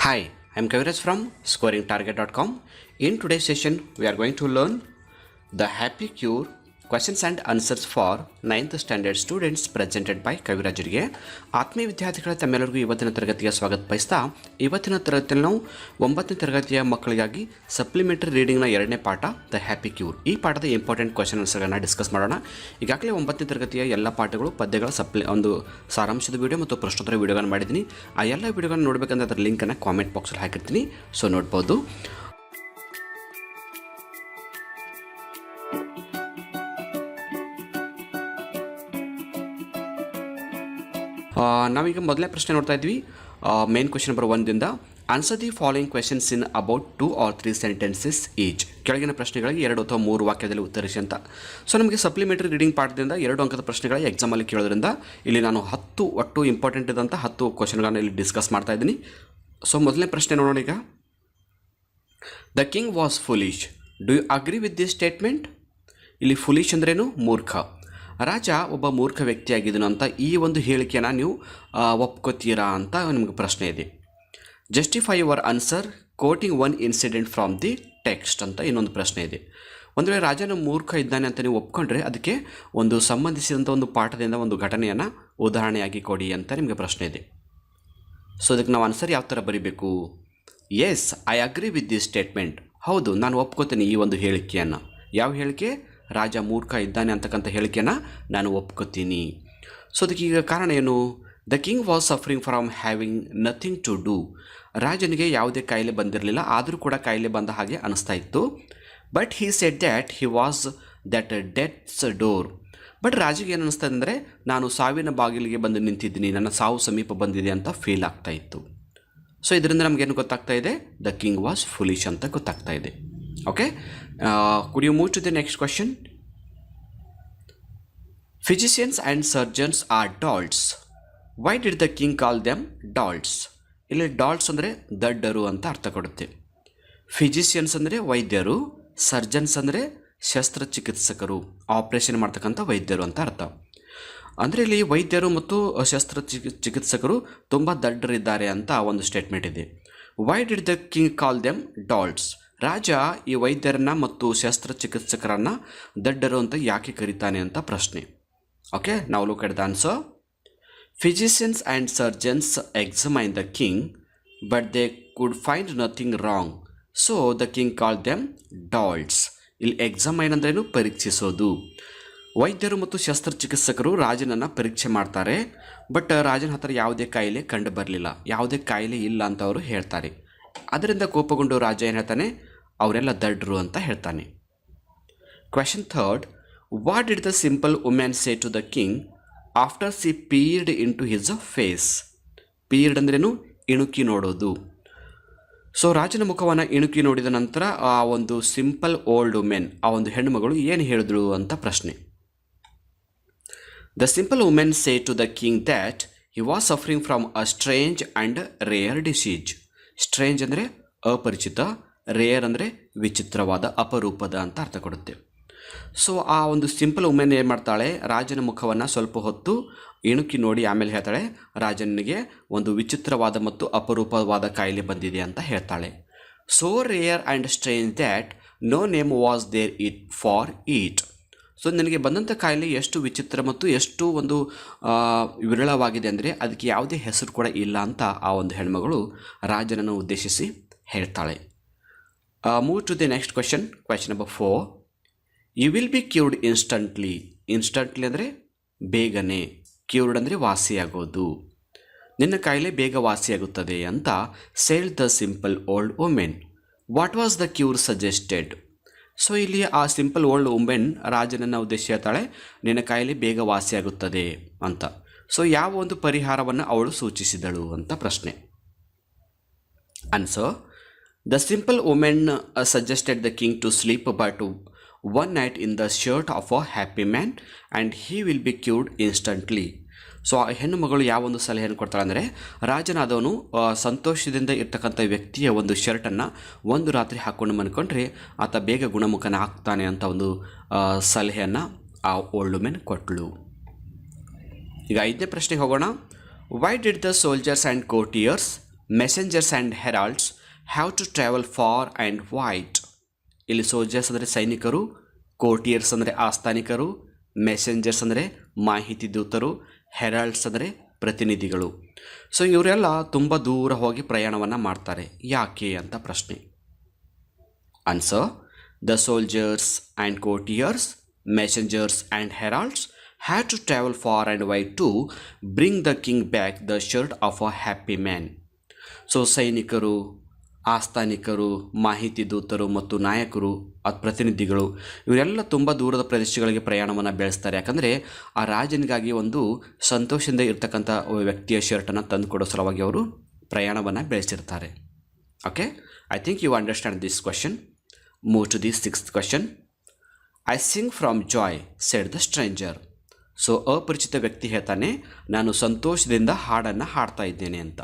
Hi, I'm Kaviraj from scoringtarget.com. In today's session, we are going to learn the Happy Cure questions and answers for 9th standard students presented by ಕವಿರಾಜರಿಗೆ ಆತ್ಮೀಯ ವಿದ್ಯಾರ್ಥಿಗಳ ತಮ್ಮೆಲ್ಲರಿಗೂ ಇವತ್ತಿನ ತರಗತಿಗೆ ಸ್ವಾಗತ ಬಯಸ್ತಾ ಇವತ್ತಿನ ತರಗತಿಯಲ್ಲಿ ನಾವು 9ನೇ ತರಗತಿಯ ಮಕ್ಕಳಿಗಾಗಿ ಸಪ್ಲಿಮೆಂಟರಿ ರೀಡಿಂಗ್ನ ಎರಡನೇ ಪಾಠ ದ ಹ್ಯಾಪಿ ಕ್ಯೂರ್ ಈ ಪಾಠದ ಇಂಪಾರ್ಟೆಂಟ್ ಕ್ವೆಶ್ಚನ್ ಆನ್ಸರ್ಗಳನ್ನು ಡಿಸ್ಕಸ್ ಮಾಡೋಣ. ಈಗಾಗಲೇ 9ನೇ ತರಗತಿಯ ಎಲ್ಲ ಪಾಠಗಳು ಪದ್ಯಗಳ ಒಂದು ಸಾರಾಂಶದ ವಿಡಿಯೋ ಮತ್ತು ಪ್ರಶ್ನೋತ್ತರ ವಿಡಿಯೋಗಳನ್ನು ಮಾಡಿದ್ದೀನಿ. ಆ ಎಲ್ಲ ವಿಡಿಯೋಗಳನ್ನು ನೋಡಬೇಕಂದ್ರೆ ಅದರ ಲಿಂಕನ್ನು ಕಾಮೆಂಟ್ ಬಾಕ್ಸಲ್ಲಿ ಹಾಕಿರ್ತೀನಿ, ಸೊ ನೋಡ್ಬೋದು. ನಾವೀಗ ಮೊದಲನೇ ಪ್ರಶ್ನೆ ನೋಡ್ತಾ ಇದ್ವಿ. ಮೇನ್ ಕ್ವೆಶ್ಚನ್ ನಂಬರ್ 1ದಿಂದ answer the following questions in about 2 or 3 sentences each. ಕೆಳಗಿನ ಪ್ರಶ್ನೆಗಳಿಗೆ 2 ಅಥವಾ 3 ವಾಕ್ಯದಲ್ಲಿ ಉತ್ತರಿಸಿ ಅಂತ. ಸೊ ನಮಗೆ ಸಪ್ಲಿಮೆಂಟರಿ ರೀಡಿಂಗ್ ಪಾಠದಿಂದ 2 ಅಂಕದ ಪ್ರಶ್ನೆಗಳ ಎಕ್ಸಾಮಲ್ಲಿ ಕೇಳೋದ್ರಿಂದ ಇಲ್ಲಿ ನಾನು 10 ಒಟ್ಟು ಇಂಪಾರ್ಟೆಂಟ್ ಇದ್ದಂಥ 10 ಕ್ವೆಶನ್ಗಳನ್ನು ಇಲ್ಲಿ ಡಿಸ್ಕಸ್ ಮಾಡ್ತಾ ಇದ್ದೀನಿ. ಸೊ ಮೊದಲನೇ ಪ್ರಶ್ನೆ ನೋಡೋಣ ಈಗ. The king was foolish. Do you agree with this statement? ಇಲ್ಲಿ ಫುಲಿಶ್ ಅಂದ್ರೇನು? ಮೂರ್ಖ. ರಾಜ ಒಬ್ಬ ಮೂರ್ಖ ವ್ಯಕ್ತಿಯಾಗಿದ್ದನು ಅಂತ ಈ ಒಂದು ಹೇಳಿಕೆಯನ್ನು ನೀವು ಒಪ್ಕೋತೀರಾ ಅಂತ ನಿಮಗೆ ಪ್ರಶ್ನೆ ಇದೆ. Justify your answer quoting one incident from the text ಅಂತ ಇನ್ನೊಂದು ಪ್ರಶ್ನೆ ಇದೆ. ಒಂದು ವೇಳೆ ರಾಜನ ಮೂರ್ಖ ಇದ್ದಾನೆ ಅಂತ ನೀವು ಒಪ್ಕೊಂಡ್ರೆ ಅದಕ್ಕೆ ಒಂದು ಸಂಬಂಧಿಸಿದಂಥ ಒಂದು ಪಾಠದಿಂದ ಒಂದು ಘಟನೆಯನ್ನು ಉದಾಹರಣೆಯಾಗಿ ಕೊಡಿ ಅಂತ ನಿಮಗೆ ಪ್ರಶ್ನೆ ಇದೆ. ಸೊ ಅದಕ್ಕೆ ನಾವು ಆನ್ಸರ್ ಯಾವ ಥರ ಬರೀಬೇಕು? Yes, I agree with this statement. ಹೌದು, ನಾನು ಒಪ್ಕೋತೀನಿ ಈ ಒಂದು ಹೇಳಿಕೆಯನ್ನು. ಯಾವ ಹೇಳಿಕೆ? ರಾಜ ಮೂರ್ಖ ಇದ್ದಾನೆ ಅಂತಕ್ಕಂಥ ಹೇಳಿಕೆಯನ್ನು ನಾನು ಒಪ್ಕೋತೀನಿ. ಸೊ ಅದಕ್ಕೆ ಈಗ ಕಾರಣ ಏನು? The king was suffering from having nothing to do. ರಾಜನಿಗೆ ಯಾವುದೇ ಕಾಯಿಲೆ ಬಂದಿರಲಿಲ್ಲ, ಆದರೂ ಕೂಡ ಕಾಯಿಲೆ ಬಂದ ಹಾಗೆ ಅನಿಸ್ತಾ ಇತ್ತು. But he said that he was that death's door. But ರಾಜಿಗೆ ಏನು ಅನಿಸ್ತದೆ ಅಂದರೆ ನಾನು ಸಾವಿನ ಬಾಗಿಲಿಗೆ ಬಂದು ನಿಂತಿದ್ದೀನಿ, ನನ್ನ ಸಾವು ಸಮೀಪ ಬಂದಿದೆ ಅಂತ ಫೀಲ್ ಆಗ್ತಾ ಇತ್ತು. ಸೊ ಇದರಿಂದ ನಮಗೇನು ಗೊತ್ತಾಗ್ತಾ ಇದೆ? ದ ಕಿಂಗ್ ವಾಸ್ ಫುಲಿಶ್ ಅಂತ ಗೊತ್ತಾಗ್ತಾ ಇದೆ. Okay, could you move to the next question? Physicians and surgeons are dolts. Why did the king call them dolts? ಇಲ್ಲಿ ಡಾಲ್ಟ್ಸ್ ಅಂದರೆ ದಡ್ಡರು ಅಂತ ಅರ್ಥ ಕೊಡುತ್ತೆ. ಫಿಸಿಷಿಯನ್ಸ್ ಅಂದರೆ ವೈದ್ಯರು, ಸರ್ಜನ್ಸ್ ಅಂದರೆ ಶಸ್ತ್ರಚಿಕಿತ್ಸಕರು, ಆಪರೇಷನ್ ಮಾಡ್ತಕ್ಕಂಥ ವೈದ್ಯರು ಅಂತ ಅರ್ಥ. ಅಂದರೆ ಇಲ್ಲಿ ವೈದ್ಯರು ಮತ್ತು ಚಿಕಿತ್ಸಕರು ತುಂಬ ದಡ್ಡರಿದ್ದಾರೆ ಅಂತ ಒಂದು ಸ್ಟೇಟ್ಮೆಂಟ್ ಇದೆ. Why did the king call them dolts? ರಾಜ ಈ ವೈದ್ಯರನ್ನ ಮತ್ತು ಶಸ್ತ್ರಚಿಕಿತ್ಸಕರನ್ನು ದಡ್ಡರು ಅಂತ ಯಾಕೆ ಕರೀತಾನೆ ಅಂತ ಪ್ರಶ್ನೆ. ಓಕೆ, ನಾವು look at the answer. Physicians and surgeons examine the king but they could find nothing wrong, so the king call them dolts. ಇಲ್ಲಿ ಎಕ್ಸಾಮೈನ್ ಅಂದ್ರೇನು? ಪರೀಕ್ಷಿಸೋದು. ವೈದ್ಯರು ಮತ್ತು ಶಸ್ತ್ರಚಿಕಿತ್ಸಕರು ರಾಜನನ್ನು ಪರೀಕ್ಷೆ ಮಾಡ್ತಾರೆ, ಬಟ್ ರಾಜನ ಹತ್ರ ಯಾವುದೇ ಕಾಯಿಲೆ ಕಂಡು ಬರಲಿಲ್ಲ, ಯಾವುದೇ ಕಾಯಿಲೆ ಇಲ್ಲ ಅಂತ ಅವರು ಹೇಳ್ತಾರೆ. ಅದರಿಂದ ಕೋಪಗೊಂಡು ರಾಜ ಏನು ಹೇಳ್ತಾನೆ? ಅವರೆಲ್ಲ ದಡ್ಡರು ಅಂತ ಹೇಳ್ತಾನೆ. Question 3, what did the simple women say to the king after she peered into his face? Peered ಅಂದ್ರೇನು? ಇಣುಕಿ ನೋಡೋದು. ಸೊ ರಾಜನ ಮುಖವನ್ನು ಇಣುಕಿ ನೋಡಿದ ನಂತರ ಆ ಒಂದು ಸಿಂಪಲ್ ಓಲ್ಡ್ ವುಮೆನ್, ಆ ಒಂದು ಹೆಣ್ಣುಮಗಳು ಏನು ಹೇಳಿದ್ರು ಅಂತ ಪ್ರಶ್ನೆ. The simple women say to the king that he was suffering from a strange and rare disease. Strange ಅಂದರೆ ಅಪರಿಚಿತ, ರೇರ್ ಅಂದರೆ ವಿಚಿತ್ರವಾದ, ಅಪರೂಪದ ಅಂತ ಅರ್ಥ ಕೊಡುತ್ತೆ. ಸೊ ಆ ಒಂದು ಸಿಂಪಲ್ ವುಮೆನ್ ಏನು ಮಾಡ್ತಾಳೆ? ರಾಜನ ಮುಖವನ್ನು ಸ್ವಲ್ಪ ಹೊತ್ತು ಇಣುಕಿ ನೋಡಿ ಆಮೇಲೆ ಹೇಳ್ತಾಳೆ ರಾಜನಿಗೆ ಒಂದು ವಿಚಿತ್ರವಾದ ಮತ್ತು ಅಪರೂಪವಾದ ಕಾಯಿಲೆ ಬಂದಿದೆ ಅಂತ ಹೇಳ್ತಾಳೆ. So rare and strange that no name was there it for it. So ನನಗೆ ಬಂದಂಥ ಕಾಯಿಲೆ ಎಷ್ಟು ವಿಚಿತ್ರ ಮತ್ತು ಎಷ್ಟು ಒಂದು ವಿರಳವಾಗಿದೆ ಅಂದರೆ ಅದಕ್ಕೆ ಯಾವುದೇ ಹೆಸರು ಕೂಡ ಇಲ್ಲ ಅಂತ ಆ ಒಂದು ಹೆಣ್ಮಗಳು ರಾಜನನ್ನು ಉದ್ದೇಶಿಸಿ ಹೇಳ್ತಾಳೆ. Move to the next question. Question number 4, you will be cured instantly. Instantly ಅಂದರೆ ಬೇಗನೆ, ಕ್ಯೂರ್ಡ್ ಅಂದರೆ ವಾಸಿಯಾಗೋದು. ನಿನ್ನ ಕಾಯಿಲೆ ಬೇಗ ವಾಸಿಯಾಗುತ್ತದೆ ಅಂತ said the simple old women. What was the cure suggested? So ಇಲ್ಲಿ ಆ ಸಿಂಪಲ್ ಓಲ್ಡ್ ವುಮೆನ್ ರಾಜನನ್ನು ಉದ್ದೇಶ ಹೇಳ್ತಾಳೆ ನಿನ್ನ ಕಾಯಿಲೆ ಬೇಗ ವಾಸಿಯಾಗುತ್ತದೆ ಅಂತ. ಸೊ ಯಾವ ಒಂದು ಪರಿಹಾರವನ್ನು ಅವಳು ಸೂಚಿಸಿದಳು ಅಂತ ಪ್ರಶ್ನೆ. Answer, the simple women suggested the king to sleep but one night in the shirt of a happy man and he will be cured instantly. So ಆ ಹೆಣ್ಣು ಮಗಳು ಯಾವ ಒಂದು ಸಲಹೆಯನ್ನು ಕೊಡ್ತಾಳೆ ಅಂದರೆ ರಾಜನಾದವನು ಸಂತೋಷದಿಂದ ಇರ್ತಕ್ಕಂಥ ವ್ಯಕ್ತಿಯ ಒಂದು ಶರ್ಟನ್ನು ಒಂದು ರಾತ್ರಿ ಹಾಕ್ಕೊಂಡು ಮನ್ಕೊಂಡ್ರೆ ಆತ ಬೇಗ ಗುಣಮುಖನ ಆಗ್ತಾನೆ ಅಂತ ಒಂದು ಸಲಹೆಯನ್ನು ಆ ಓಲ್ಡ್ ವುಮೆನ್ ಕೊಟ್ಟಳು. ಈಗ 5ನೇ ಪ್ರಶ್ನೆಗೆ ಹೋಗೋಣ. Why did the soldiers and courtiers messengers and heralds have to travel far and wide. ಇಲ್ಲಿ ಸೋಲ್ಜರ್ಸ್ ಅಂದರೆ ಸೈನಿಕರು, ಕೋರ್ಟಿಯರ್ಸ್ ಅಂದರೆ ಆಸ್ಥಾನಿಕರು, ಮೆಸೆಂಜರ್ಸ್ ಅಂದರೆ ಮಾಹಿತಿ ದೂತರು, ಹೆರಾಲ್ಡ್ಸ್ ಅಂದರೆ ಪ್ರತಿನಿಧಿಗಳು. ಸೊ ಇವರೆಲ್ಲ ತುಂಬ ದೂರ ಹೋಗಿ ಪ್ರಯಾಣವನ್ನು ಮಾಡ್ತಾರೆ. ಯಾಕೆ ಅಂತ ಪ್ರಶ್ನೆ. Answer: the soldiers and courtiers, messengers and heralds have to travel far and wide to bring the king back the shirt of a happy man. So ಸೈನಿಕರು, ಆಸ್ಥಾನಿಕರು, ಮಾಹಿತಿ ದೂತರು ಮತ್ತು ನಾಯಕರು, ಪ್ರತಿನಿಧಿಗಳು ಇವರೆಲ್ಲ ತುಂಬ ದೂರದ ಪ್ರದೇಶಗಳಿಗೆ ಪ್ರಯಾಣವನ್ನು ಬೆಳೆಸ್ತಾರೆ. ಯಾಕಂದರೆ ಆ ರಾಜನಿಗಾಗಿ ಒಂದು ಸಂತೋಷದಿಂದ ಇರ್ತಕ್ಕಂಥ ವ್ಯಕ್ತಿಯ ಶರ್ಟನ್ನು ತಂದುಕೊಡೋ ಸಲುವಾಗಿ ಅವರು ಪ್ರಯಾಣವನ್ನು ಬೆಳೆಸಿರ್ತಾರೆ. Okay, I think you understand this question. Move to the sixth question. I sing from joy said the stranger. So ಅಪರಿಚಿತ ವ್ಯಕ್ತಿ ಹೇಳ್ತಾನೆ, ನಾನು ಸಂತೋಷದಿಂದ ಹಾಡನ್ನು ಹಾಡ್ತಾ ಇದ್ದೇನೆ ಅಂತ.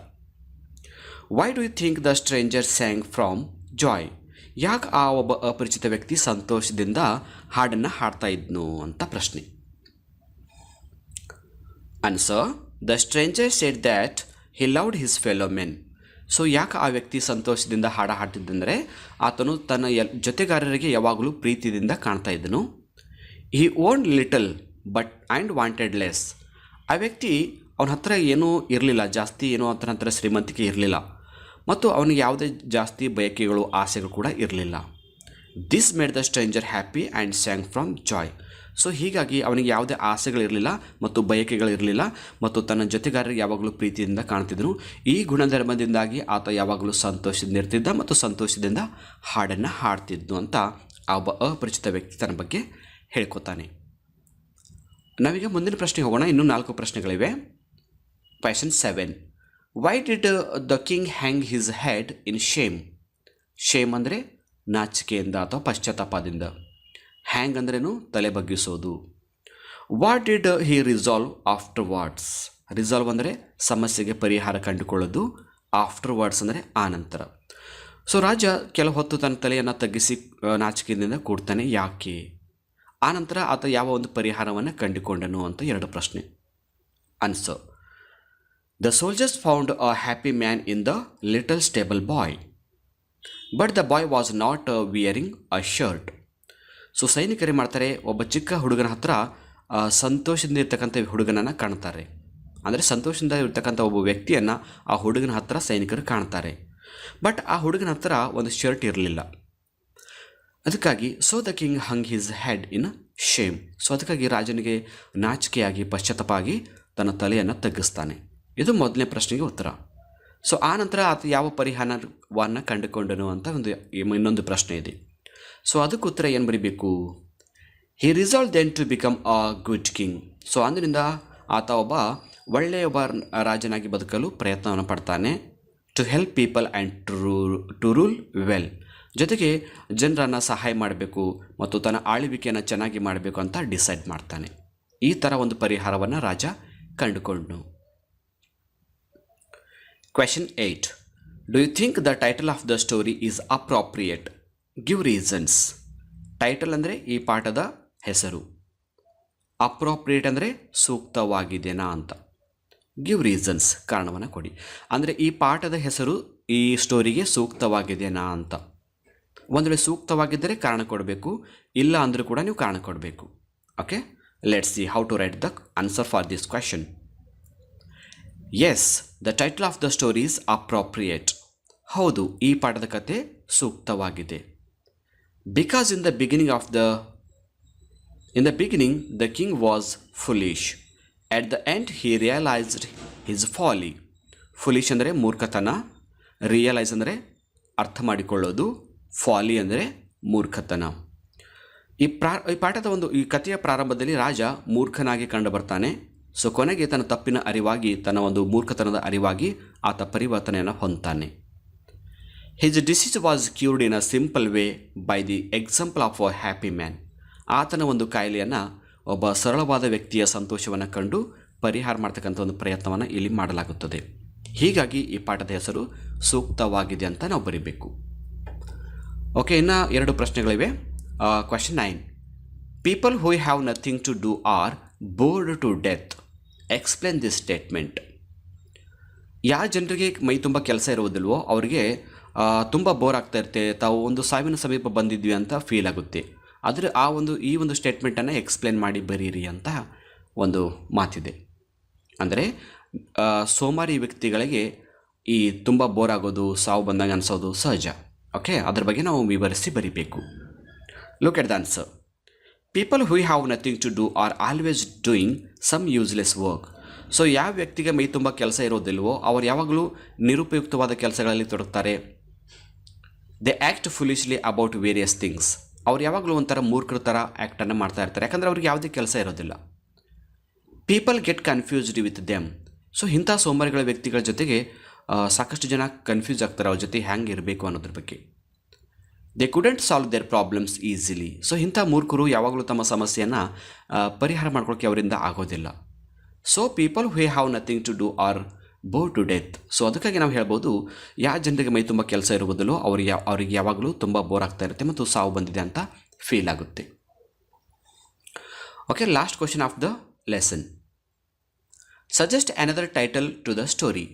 Why do you think the stranger sang from joy? ಯಾಕೆ ಆ ಒಬ್ಬ ಅಪರಿಚಿತ ವ್ಯಕ್ತಿ ಸಂತೋಷದಿಂದ ಹಾಡನ್ನು ಹಾಡ್ತಾ ಇದ್ನು ಅಂತ ಪ್ರಶ್ನೆ. Answer: the stranger shed that he loved his fellow men. So ಯಾಕೆ ಆ ವ್ಯಕ್ತಿ ಸಂತೋಷದಿಂದ ಹಾಡ ಹಾಡ್ತಿದ್ದಂದರೆ ಆತನು ತನ್ನ ಜೊತೆಗಾರರಿಗೆ ಯಾವಾಗಲೂ ಪ್ರೀತಿಯಿಂದ ಕಾಣ್ತಾ ಇದ್ದನು. He owned little but and wanted less. ಆ ವ್ಯಕ್ತಿ ಅವನ ಹತ್ರ ಏನೂ ಇರಲಿಲ್ಲ, ಜಾಸ್ತಿ ಏನೋ ಆತನ ಹತ್ರ ಶ್ರೀಮಂತಿಕೆ ಇರಲಿಲ್ಲ ಮತ್ತು ಅವನಿಗೆ ಯಾವುದೇ ಜಾಸ್ತಿ ಬಯಕೆಗಳು, ಆಸೆಗಳು ಕೂಡ ಇರಲಿಲ್ಲ. This made the stranger happy and sang from joy. So ಹೀಗಾಗಿ ಅವನಿಗೆ ಯಾವುದೇ ಆಸೆಗಳಿರಲಿಲ್ಲ ಮತ್ತು ಬಯಕೆಗಳಿರಲಿಲ್ಲ ಮತ್ತು ತನ್ನ ಜೊತೆಗಾರರಿಗೆ ಯಾವಾಗಲೂ ಪ್ರೀತಿಯಿಂದ ಕಾಣ್ತಿದ್ದನು. ಈ ಗುಣಧರ್ಮದಿಂದಾಗಿ ಆತ ಯಾವಾಗಲೂ ಸಂತೋಷದಿಂದ ಇರ್ತಿದ್ದ ಮತ್ತು ಸಂತೋಷದಿಂದ ಹಾಡನ್ನು ಹಾಡ್ತಿದ್ನು ಅಂತ ಆ ಒಬ್ಬ ಅಪರಿಚಿತ ವ್ಯಕ್ತಿ ತನ್ನ ಬಗ್ಗೆ ಹೇಳ್ಕೊತಾನೆ. ನಾವೀಗ ಮುಂದಿನ ಪ್ರಶ್ನೆಗೆ ಹೋಗೋಣ. ಇನ್ನೂ 4 ಪ್ರಶ್ನೆಗಳಿವೆ. Question 7. Why did the king hang his head in shame? Shame ಅಂದರೆ ನಾಚಿಕೆಯಿಂದ ಅಥವಾ ಪಶ್ಚಾತ್ತಾಪದಿಂದ. ಹ್ಯಾಂಗ್ ಅಂದ್ರೇನು? ತಲೆ ಬಗ್ಗಿಸೋದು. What did he resolve afterwards? Resolve ಅಂದರೆ ಸಮಸ್ಯೆಗೆ ಪರಿಹಾರ ಕಂಡುಕೊಳ್ಳೋದು. ಆಫ್ಟರ್ ವರ್ಡ್ಸ್ ಅಂದರೆ ಆನಂತರ. ಸೊ ರಾಜ ಕೆಲವು ಹೊತ್ತು ತನ್ನ ತಲೆಯನ್ನು ತಗ್ಗಿಸಿ ನಾಚಿಕೆಯಿಂದ ಕೂಡ್ತಾನೆ. ಯಾಕೆ? ಆನಂತರ ಆತ ಯಾವ ಒಂದು ಪರಿಹಾರವನ್ನು ಕಂಡುಕೊಂಡನು ಅಂತ 2 ಪ್ರಶ್ನೆ. Answer: the soldiers found a happy man in the little stable boy but the boy was not wearing a shirt. So ಸೈನಿಕರೇ ಮಾಡ್ತಾರೆ, ಒಬ್ಬ ಚಿಕ್ಕ ಹುಡುಗನ ಹತ್ರ ಸಂತೋಷದಿಂದ ಇರ್ತಕ್ಕಂಥ ಹುಡುಗನನ್ನು ಕಾಣ್ತಾರೆ. ಅಂದರೆ ಸಂತೋಷದಿಂದ ಇರ್ತಕ್ಕಂಥ ಒಬ್ಬ ವ್ಯಕ್ತಿಯನ್ನು ಆ ಹುಡುಗನ ಹತ್ರ ಸೈನಿಕರು ಕಾಣ್ತಾರೆ. ಬಟ್ ಆ ಹುಡುಗನ ಹತ್ರ ಒಂದು ಶರ್ಟ್ ಇರಲಿಲ್ಲ. ಅದಕ್ಕಾಗಿ so the king hung his head in shame. So ಅದಕ್ಕಾಗಿ ರಾಜನಿಗೆ ನಾಚಿಕೆಯಾಗಿ, ಪಶ್ಚಾತ್ತಾಪ ಆಗಿ ತನ್ನ ತಲೆಯನ್ನು ತಗ್ಗಿಸ್ತಾನೆ. ಇದು ಮೊದಲನೇ ಪ್ರಶ್ನೆಗೆ ಉತ್ತರ. ಸೊ ಆ ನಂತರ ಆತ ಯಾವ ಪರಿಹಾರವನ್ನು ಕಂಡುಕೊಂಡನು ಅಂತ ಇನ್ನೊಂದು ಪ್ರಶ್ನೆ ಇದೆ. ಸೊ ಅದಕ್ಕೆ ಉತ್ತರ ಏನು ಬರೀಬೇಕು? He resolve then to become a good king. So ಅಂದಿನಿಂದ ಆತ ಒಳ್ಳೆಯ ರಾಜನಾಗಿ ಬದುಕಲು ಪ್ರಯತ್ನವನ್ನು ಪಡ್ತಾನೆ. To help people and to rule well. ಜೊತೆಗೆ ಜನರನ್ನು ಸಹಾಯ ಮಾಡಬೇಕು ಮತ್ತು ತನ್ನ ಆಳ್ವಿಕೆಯನ್ನು ಚೆನ್ನಾಗಿ ಮಾಡಬೇಕು ಅಂತ ಡಿಸೈಡ್ ಮಾಡ್ತಾನೆ. ಈ ಥರ ಒಂದು ಪರಿಹಾರವನ್ನು ರಾಜ ಕಂಡುಕೊಂಡನು. Question 8. Do you think the title of the story is appropriate? Give reasons. Title ಅಂದರೆ ಈ ಪಾಠದ ಹೆಸರು. ಅಪ್ರಾಪ್ರಿಯೇಟ್ ಅಂದರೆ ಸೂಕ್ತವಾಗಿದೆನಾ ಅಂತ. ಗಿವ್ ರೀಸನ್ಸ್, ಕಾರಣವನ್ನು ಕೊಡಿ. ಅಂದರೆ ಈ ಪಾಠದ ಹೆಸರು ಈ ಸ್ಟೋರಿಗೆ ಸೂಕ್ತವಾಗಿದೆನಾ ಅಂತ. ಒಂದು ವೇಳೆ ಸೂಕ್ತವಾಗಿದ್ದರೆ ಕಾರಣ ಕೊಡಬೇಕು, ಇಲ್ಲ ಅಂದರೂ ಕೂಡ ನೀವು ಕಾರಣ ಕೊಡಬೇಕು. Okay, let's see how to write the answer for this question. Yes, the title of the story is appropriate. ಹೌದು, ಈ ಪಾಠದ ಕತೆ ಸೂಕ್ತವಾಗಿದೆ. Because in the beginning the king was foolish. At the end he realised his folly. Foolish ಅಂದರೆ ಮೂರ್ಖತನ, realise ಅಂದರೆ ಅರ್ಥ ಮಾಡಿಕೊಳ್ಳೋದು, ಫಾಲಿ ಅಂದರೆ ಮೂರ್ಖತನ. ಈ ಪಾಠದ ಈ ಕಥೆಯ ಪ್ರಾರಂಭದಲ್ಲಿ ರಾಜ ಮೂರ್ಖನಾಗಿ ಕಂಡು ಬರ್ತಾನೆ. ಸೊ ಕೊನೆಗೆ ತನ್ನ ತಪ್ಪಿನ ಅರಿವಾಗಿ, ತನ್ನ ಒಂದು ಮೂರ್ಖತನದ ಅರಿವಾಗಿ ಆತ ಪರಿವರ್ತನೆಯನ್ನು ಹೊಂದ್ತಾನೆ. His disease was cured in a simple way by the example of a happy man. ಆತನ ಒಂದು ಕಾಯಿಲೆಯನ್ನು ಒಬ್ಬ ಸರಳವಾದ ವ್ಯಕ್ತಿಯ ಸಂತೋಷವನ್ನು ಕಂಡು ಪರಿಹಾರ ಮಾಡ್ತಕ್ಕಂಥ ಒಂದು ಪ್ರಯತ್ನವನ್ನು ಇಲ್ಲಿ ಮಾಡಲಾಗುತ್ತದೆ. ಹೀಗಾಗಿ ಈ ಪಾಠದ ಹೆಸರು ಸೂಕ್ತವಾಗಿದೆ ಅಂತ ನಾವು ಬರೀಬೇಕು. ಓಕೆ, ಇನ್ನು 2 ಪ್ರಶ್ನೆಗಳಿವೆ. Question 9. People who have nothing to do are bored to death. Explain this statement. ಯಾವ ಜನರಿಗೆ ಮೈ ತುಂಬ ಕೆಲಸ ಇರುವುದಿಲ್ವೋ ಅವರಿಗೆ ತುಂಬ ಬೋರ್ ಆಗ್ತಾ ಇರುತ್ತೆ, ತಾವು ಒಂದು ಸಾವಿನ ಸಮೀಪ ಬಂದಿದ್ವಿ ಅಂತ ಫೀಲ್ ಆಗುತ್ತೆ. ಆದರೆ ಈ ಒಂದು ಸ್ಟೇಟ್ಮೆಂಟನ್ನು ಎಕ್ಸ್ಪ್ಲೇನ್ ಮಾಡಿ ಬರೀರಿ ಅಂತ ಒಂದು ಮಾತಿದೆ. ಅಂದರೆ ಸೋಮಾರಿ ವ್ಯಕ್ತಿಗಳಿಗೆ ಈ ತುಂಬ ಬೋರ್ ಆಗೋದು, ಸಾವು ಬಂದಾಗ ಅನಿಸೋದು ಸಹಜ. ಓಕೆ, ಅದ್ರ ಬಗ್ಗೆ ನಾವು ವಿವರಿಸಿ ಬರೀಬೇಕು. Look at the answer. People who have nothing to do are always doing some useless work. So ಯಾವ ವ್ಯಕ್ತಿಗೆ ಮೈ ತುಂಬ ಕೆಲಸ ಇರೋದಿಲ್ವೋ ಅವರು ಯಾವಾಗಲೂ ನಿರುಪಯುಕ್ತವಾದ ಕೆಲಸಗಳಲ್ಲಿ ತೊಡಗ್ತಾರೆ. They act foolishly about various things. ಅವ್ರು ಯಾವಾಗಲೂ ಒಂಥರ ಮೂರ್ಖರ ಥರ ಆ್ಯಕ್ಟನ್ನು ಮಾಡ್ತಾ ಇರ್ತಾರೆ, ಯಾಕಂದರೆ ಅವ್ರಿಗೆ ಯಾವುದೇ ಕೆಲಸ ಇರೋದಿಲ್ಲ. People get confused with them. So ಇಂಥ ಸೋಮಾರಿಗಳ ವ್ಯಕ್ತಿಗಳ ಜೊತೆಗೆ ಸಾಕಷ್ಟು ಜನ ಕನ್ಫ್ಯೂಸ್ ಆಗ್ತಾರೆ, ಅವ್ರ ಜೊತೆ ಹ್ಯಾಂಗೆ ಇರಬೇಕು ಅನ್ನೋದ್ರ ಬಗ್ಗೆ. They couldn't solve their problems easily. So ಇಂಥ ಮೂರ್ಖರು ಯಾವಾಗಲೂ ತಮ್ಮ ಸಮಸ್ಯೆಯನ್ನು ಪರಿಹಾರ ಮಾಡ್ಕೊಳ್ಳೋಕ್ಕೆ ಅವರಿಂದ ಆಗೋದಿಲ್ಲ. So people who have nothing to do are bore to death. So ಅದಕ್ಕಾಗಿ ನಾವು ಹೇಳ್ಬೋದು, ಯಾವ ಜನರಿಗೆ ಮೈ ತುಂಬ ಕೆಲಸ ಇರುವುದಿಲ್ಲೋ ಅವರಿಗೆ ಯಾವಾಗಲೂ ತುಂಬ ಬೋರ್ ಆಗ್ತಾ ಇರುತ್ತೆ ಮತ್ತು ಸಾವು ಬಂದಿದೆ ಅಂತ ಫೀಲ್ ಆಗುತ್ತೆ. Okay, last question of the lesson. Suggest another title to the story.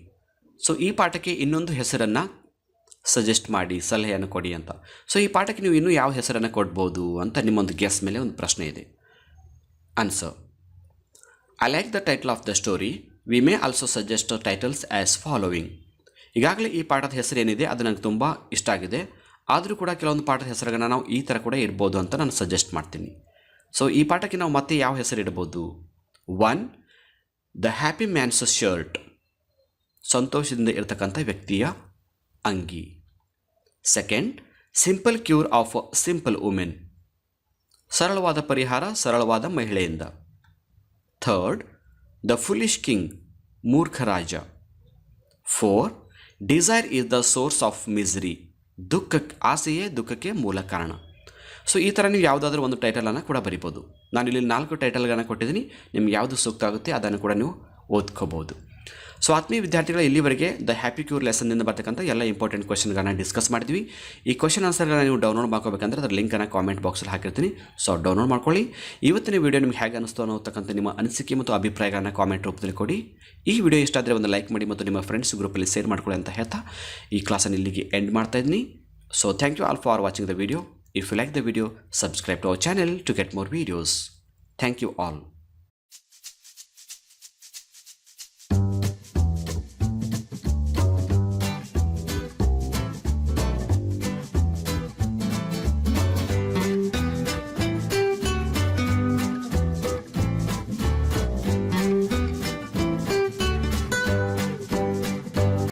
So ಈ ಪಾಠಕ್ಕೆ ಇನ್ನೊಂದು ಹೆಸರನ್ನು ಸಜೆಸ್ಟ್ ಮಾಡಿ, ಸಲಹೆಯನ್ನು ಕೊಡಿ ಅಂತ. ಸೊ ಈ ಪಾಠಕ್ಕೆ ನೀವು ಇನ್ನೂ ಯಾವ ಹೆಸರನ್ನು ಕೊಡ್ಬೋದು ಅಂತ ನಿಮ್ಮೊಂದು ಗೆಸ್ ಮೇಲೆ ಒಂದು ಪ್ರಶ್ನೆ ಇದೆ. Answer: I like the title of the story. We may also suggest titles as following. ಈಗಾಗಲೇ ಈ ಪಾಠದ ಹೆಸರು ಏನಿದೆ ಅದು ನನಗೆ ತುಂಬ ಇಷ್ಟ ಆಗಿದೆ, ಆದರೂ ಕೂಡ ಕೆಲವೊಂದು ಪಾಠದ ಹೆಸರುಗಳನ್ನ ನಾವು ಈ ಥರ ಕೂಡ ಇಡ್ಬೋದು ಅಂತ ನಾನು ಸಜೆಸ್ಟ್ ಮಾಡ್ತೀನಿ. ಸೊ ಈ ಪಾಠಕ್ಕೆ ನಾವು ಮತ್ತೆ ಯಾವ ಹೆಸರು ಇಡ್ಬೋದು? 1. The happy man's shirt. ಸಂತೋಷದಿಂದ ಇರತಕ್ಕಂಥ ವ್ಯಕ್ತಿಯ ಅಂಗಿ. 2. Simple cure of simple women. ಸರಳವಾದ ಪರಿಹಾರ ಸರಳವಾದ ಮಹಿಳೆಯಿಂದ. 3. The foolish king. ಮೂರ್ಖ ರಾಜ. 4. Desire is the source of misery. ಆಸೆಯೇ ದುಃಖಕ್ಕೆ ಮೂಲ ಕಾರಣ. ಸೊ ಈ ಥರ ನೀವು ಯಾವುದಾದ್ರೂ ಒಂದು ಟೈಟಲನ್ನು ಕೂಡ ಬರಿಬೋದು. ನಾನು ಇಲ್ಲಿ 4 ಟೈಟಲ್ಗಳನ್ನು ಕೊಟ್ಟಿದ್ದೀನಿ, ನಿಮ್ಗೆ ಯಾವುದು ಸೂಕ್ತ ಆಗುತ್ತೆ ಅದನ್ನು ಕೂಡ ನೀವು ಓದ್ಕೋಬೋದು. ಸೊ ಆತ್ಮೀಯ ವಿದ್ಯಾರ್ಥಿಗಳ, ಇಲ್ಲಿವರೆಗೆ ದ ಹ್ಯಾಪಿ ಕ್ಯೂರ್ ಲೆಸನ್ನಿಂದ ಬರ್ತಕ್ಕಂಥ ಎಲ್ಲ ಇಂಪಾರ್ಟೆಂಟ್ ಕ್ವಶನ್ಗಳನ್ನು ಡಿಸ್ಕಸ್ ಮಾಡಿದ್ವಿ. ಈ ಕ್ವಶನ್ ಆನ್ಸರ್ಗಳನ್ನ ನೀವು ಡೌನ್ಲೋಡ್ ಮಾಡ್ಕೋಬೇಕಂದ್ರೆ ಅದರ ಲಿಂಕನ್ನು ಕಾಮೆಂಟ್ ಬಾಕ್ಸಲ್ಲಿ ಹಾಕಿರ್ತೀನಿ. ಸೊ ಡೌನ್ಲೋಡ್ ಮಾಡ್ಕೊಳ್ಳಿ. ಇವತ್ತಿನ ವೀಡಿಯೋ ನಿಮ್ಗೆ ಹೇಗೆ ಅನಿಸ್ತು ಅನ್ನೋತಕ್ಕಂಥ ನಿಮ್ಮ ಅನಿಸಿಕೆ ಮತ್ತು ಅಭಿಪ್ರಾಯಗಳನ್ನು ಕಾಮೆಂಟ್ ರೂಪದಲ್ಲಿ ಕೊಡಿ. ಈ ವಿಡಿಯೋ ಇಷ್ಟ ಆದರೆ ಒಂದು ಲೈಕ್ ಮಾಡಿ ಮತ್ತು ನಿಮ್ಮ ಫ್ರೆಂಡ್ಸ್ ಗ್ರೂಪಲ್ಲಿ ಶೇರ್ ಮಾಡ್ಕೊಳ್ಳಿ ಅಂತ ಹೇಳ್ತಾ ಈ ಕ್ಲಾಸನ್ನು ಇಲ್ಲಿಗೆ ಎಂಡ್ ಮಾಡ್ತಾ ಇದ್ದೀನಿ. So thank you all for watching the video. If you like the video, subscribe to our channel to get more videos. Thank you all.